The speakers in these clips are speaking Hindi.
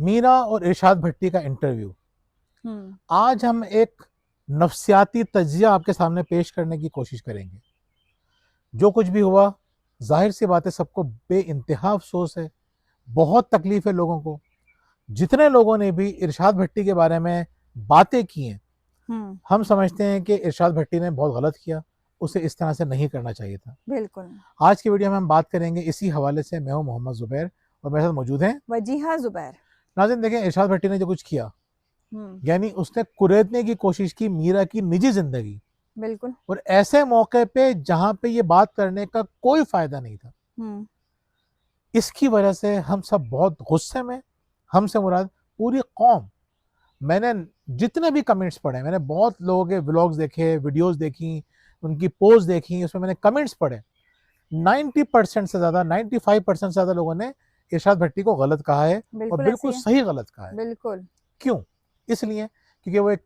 मीरा और इरशाद भट्टी का इंटरव्यू। आज हम एक नफ्सियाती तज्जिया आपके सामने पेश करने की कोशिश करेंगे। जो कुछ भी हुआ, जाहिर सी बात है, सबको बेइंतहा अफसोस है, बहुत तकलीफ है लोगों को। जितने लोगों ने भी इरशाद भट्टी के बारे में बातें की हैं, हम समझते हैं कि इरशाद भट्टी ने बहुत गलत किया, उसे इस तरह से नहीं करना चाहिए था। बिल्कुल। आज की वीडियो में हम बात करेंगे इसी हवाले से। मैं हूं मोहम्मद जुबैर और मेरे साथ मौजूद हैं वजीहा जुबैर। नाज़रीन। देखें, इरशाद भट्टी ने जो कुछ किया, यानी उसने कुरेदने की कोशिश की मीरा की निजी जिंदगी, बिल्कुल। और ऐसे मौके पे जहां पे ये बात करने का कोई फायदा नहीं था। इसकी वजह से हम सब बहुत गुस्से में, हमसे मुराद पूरी कौम। मैंने जितने भी कमेंट्स पढ़े, मैंने बहुत लोगों के व्लॉग्स देखे, वीडियोस देखी, उनकी पोस्ट देखी, उसमें मैंने कमेंट्स पढ़े। 90% से ज़्यादा, 95% से ज़्यादा लोगों ने इरशाद भट्टी को गलत कहा है, और बिल्कुल सही गलत कहा है। बिल्कुल। क्यों? इसलिए क्योंकि वो एक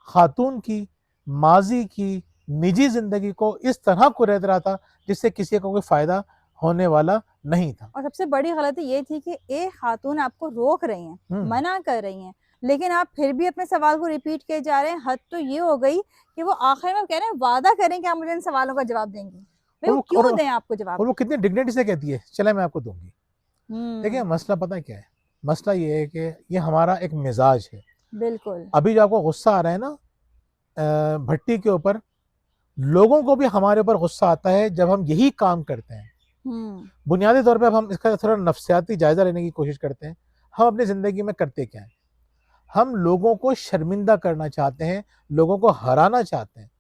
खातून की माजी की निजी जिंदगी को इस तरह कुरेद रहा था जिससे किसी को कोई फायदा होने वाला नहीं था। और सबसे बड़ी गलती ये थी कि एक खातून आपको रोक रही हैं, मना कर रही हैं, लेकिन आप फिर भी अपने सवाल को रिपीट किए जा रहे हैं। हद तो ये हो गई कि वो आखिर में कह रहे हैं वादा करें कि आप मुझे इन सवालों का जवाब देंगे। भाई वो क्यों दें आपको जवाब? और वो कितनी डिग्निटी से कहती है, चले मैं आपको दूंगी। देखिए, मसला पता है क्या है? मसला ये है कि ये हमारा एक मिजाज है। बिल्कुल। अभी जो आपको गुस्सा आ रहा है ना भट्टी के ऊपर, लोगों को भी हमारे ऊपर गुस्सा आता है जब हम यही काम करते हैं। बुनियादी तौर पे अब हम इसका थोड़ा नफ्सियाती जायजा लेने की कोशिश करते हैं। हम अपनी जिंदगी में करते क्या है? हम लोगों को शर्मिंदा करना चाहते हैं, लोगों को हराना चाहते हैं।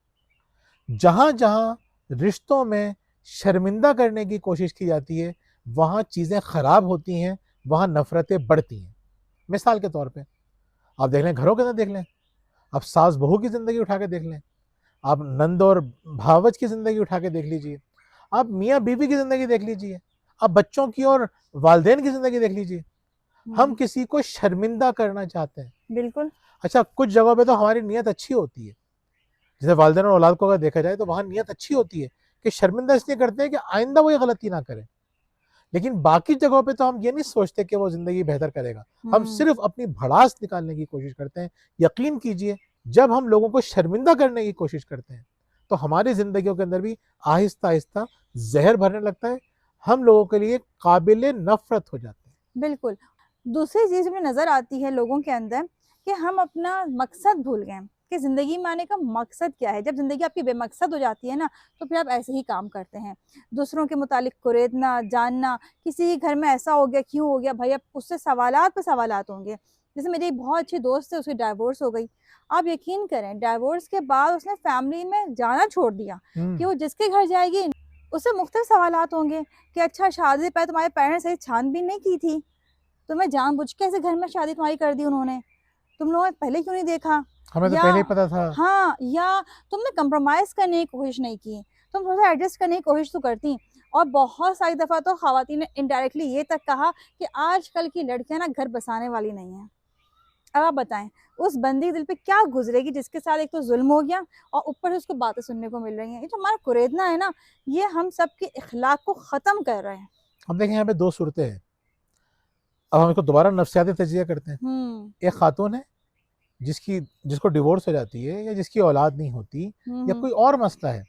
जहां जहां रिश्तों में शर्मिंदा करने की कोशिश की जाती है, वहां चीजें खराब होती हैं, वहां नफरतें बढ़ती हैं। मिसाल के तौर पे आप देख लें, घरों के अंदर देख लें, आप सास बहू की जिंदगी उठा के देख लें, आप नंद और भावच की जिंदगी उठा के देख लीजिए, आप मियाँ बीवी की जिंदगी देख लीजिए, आप बच्चों की और वालदेन की जिंदगी देख लीजिए। हम किसी को शर्मिंदा करना चाहते हैं। बिल्कुल। अच्छा, कुछ जगहों पे तो हमारी नीयत अच्छी होती है, जैसे वालदेन और औलाद को अगर देखा जाए तो वहां नीयत अच्छी होती है कि शर्मिंदा इसलिए करते हैं कि आइंदा वो ये गलती ना करें। लेकिन बाकी जगहों पे तो हम ये नहीं सोचते कि वो जिंदगी बेहतर करेगा, हम सिर्फ अपनी भड़ास निकालने की कोशिश करते हैं। यकीन कीजिए, जब हम लोगों को शर्मिंदा करने की कोशिश करते हैं तो हमारी जिंदगियों के अंदर भी आहिस्ता आहिस्ता जहर भरने लगता है, हम लोगों के लिए काबिल नफरत हो जाते हैं। बिल्कुल। दूसरी चीज में नजर आती है लोगों के अंदर कि हम अपना मकसद भूल गए कि जिंदगी में आने का मकसद क्या है। जब जिंदगी आपकी बेमकसद हो जाती है ना, तो फिर आप ऐसे ही काम करते हैं, दूसरों के मुतालिक कुरेदना, जानना, किसी के घर में ऐसा हो गया, क्यों हो गया, भाई अब उससे सवालात पे सवालात होंगे। जैसे मेरी एक बहुत अच्छी दोस्त है, उसकी डाइवोर्स हो गई। आप यकीन करें, डाइवोर्स के बाद उसने फैमिली में जाना छोड़ दिया कि वो जिसके घर जाएगी उससे मुख्तलिफ सवालात होंगे कि अच्छा शादी से पहले तुम्हारे पेरेंट्स सही छानबीन नहीं की थी, तुम्हें जानबूझ के ऐसे घर में शादी तुम्हारी कर दी उन्होंने, तुम लोगों ने पहले क्यों नहीं देखा, हमें तो या पहले ही पता था। हाँ, या तुमने कंप्रोमाइज करने की कोशिश नहीं की, तुम थोड़ा सा एडजस्ट करने की कोशिश तो करती। और बहुत सारी दफा तो खवातीन ने इनडायरेक्टली ये तक कहा कि आजकल की लड़कियां ना घर बसाने वाली नहीं है। अब आप बताएं उस बंदी दिल पे क्या गुजरेगी जिसके साथ एक तो जुल्म हो गया और ऊपर से उसको बातें सुनने को मिल रही हैं। ये जो हमारा कुरेदना है ना, ये हम सब के इखलाक को ख़त्म कर रहे हैं। हम देखें, यहाँ पे दो सूरतें हैं। अब हम इसको दोबारा नफ्सियाती तजिया करते हैं। एक खातून है जिसको डिवोर्स हो जाती है, या जिसकी औलाद नहीं होती, या कोई और मसला है।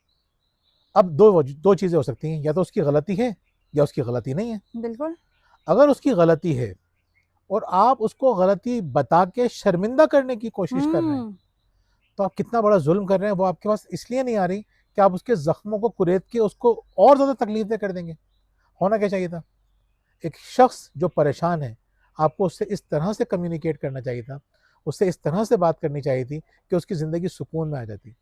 अब दो चीजें हो सकती हैं, या तो उसकी गलती है या उसकी गलती नहीं है। बिल्कुल। अगर उसकी गलती है और आप उसको गलती बता के शर्मिंदा करने की कोशिश कर रहे हैं, तो आप कितना बड़ा जुल्म कर रहे हैं। वो आपके पास इसलिए नहीं आ रही कि आप उसके जख्मों को कुरेद के उसको और ज्यादा तकलीफें कर देंगे। होना क्या चाहिए था? एक शख्स जो परेशान है, आपको उससे इस तरह से कम्युनिकेट करना चाहिए था, उससे इस तरह से बात करनी चाहिए थी कि उसकी ज़िंदगी सुकून में आ जाती,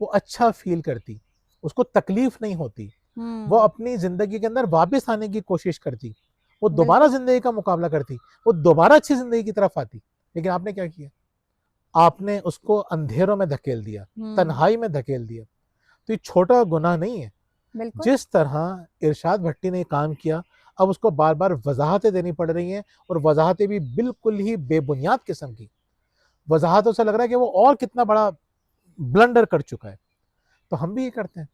वो अच्छा फील करती, उसको तकलीफ नहीं होती, वो अपनी ज़िंदगी के अंदर वापस आने की कोशिश करती, वो दोबारा ज़िंदगी का मुकाबला करती, वो दोबारा अच्छी ज़िंदगी की तरफ आती। लेकिन आपने क्या किया? आपने उसको अंधेरों में धकेल दिया, तन्हाई में धकेल दिया। तो ये छोटा गुनाह नहीं है। जिस तरह इरशाद भट्टी ने काम किया, अब उसको बार बार वजाहतें देनी पड़ रही हैं, और वजाहतें भी बिल्कुल ही बेबुनियाद किस्म की वजाहतों से लग रहा है कि वो और कितना बड़ा ब्लंडर कर चुका है। तो हम भी ये करते हैं।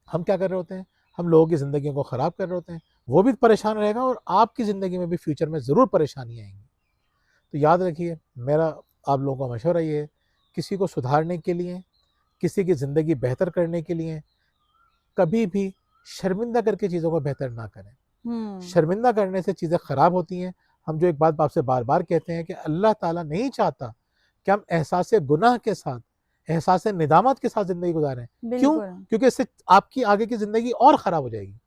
हम क्या कर रहे होते हैं? हम लोगों की जिंदगियों को खराब कर रहे होते हैं। वो भी परेशान रहेगा, और आपकी जिंदगी में भी फ्यूचर में जरूर परेशानी आएंगी। तो याद रखिए, मेरा आप लोगों का मशवरा ये है, किसी को सुधारने के लिए, किसी की ज़िंदगी बेहतर करने के लिए कभी भी शर्मिंदा करके चीज़ों को बेहतर ना करें। शर्मिंदा करने से चीज़ें ख़राब होती हैं। हम जो एक बात आपसे बार-बार कहते हैं कि अल्लाह ताला नहीं चाहता कि हम एहसास गुनाह के साथ, एहसास निदामत के साथ ज़िंदगी गुज़ारें। क्यों? बिल्कुल। क्योंकि इससे आपकी आगे की ज़िंदगी और ख़राब हो जाएगी।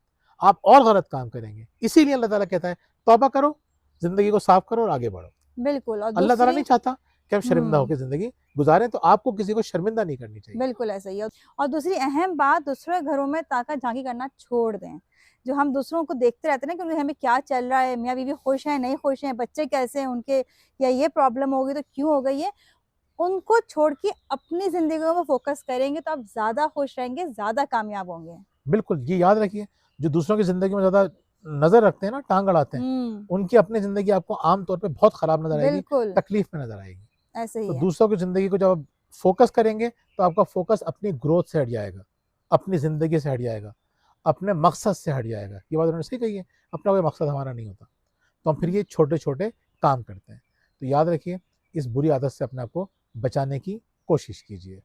आप और गलत काम करेंगे। इसीलिए अल्लाह ताला कहता है, तौबा करो, ज़िंदगी को साफ़ करो और आगे बढ़ो। बिल्कुल। और अल्लाह ताला दूसरी नहीं चाहता कि हम शर्मिंदा हुँ। होकर ज़िंदगी गुज़ारें, तो आपको किसी को शर्मिंदा नहीं करनी चाहिए। बिल्कुल ऐसा ही है। और दूसरी अहम बात, दूसरे घरों में ताका-झांकी करना छोड़ दें। जो हम दूसरों को देखते रहते हैं ना कि उनके घर में क्या चल रहा है, मियाँ-बीवी खुश हैं, नहीं खुश हैं, बच्चे कैसे हैं उनके, या ये प्रॉब्लम हो गई तो क्यों हो गई है, उनको छोड़ के अपनी ज़िंदगियों में फ़ोकस करेंगे तो आप ज़्यादा खुश रहेंगे, ज़्यादा कामयाब होंगे। बिल्कुल, ये याद रखिए, जो दूसरों की ज़िंदगी में ज़्यादा नज़र रखते हैं ना, टाँग अड़ाते हैं, हुँ। उनकी अपनी ज़िंदगी आपको आम तौर पे बहुत ख़राब नज़र आएगी, बिल्कुल, तकलीफ़ में नज़र आएगी। ऐसे ही तो है। दूसरों की ज़िंदगी को जब आप फ़ोकस करेंगे, तो आपका फ़ोकस अपनी ग्रोथ से हट जाएगा, अपनी ज़िंदगी से हट जाएगा, अपने मकसद से हट जाएगा। ये बात उन्होंने सही कही है, अपना कोई मकसद हमारा नहीं होता। तो हम फिर ये छोटे-छोटे काम करते हैं। तो याद रखिए, इस बुरी आदत से अपने आप को बचाने की कोशिश कीजिए।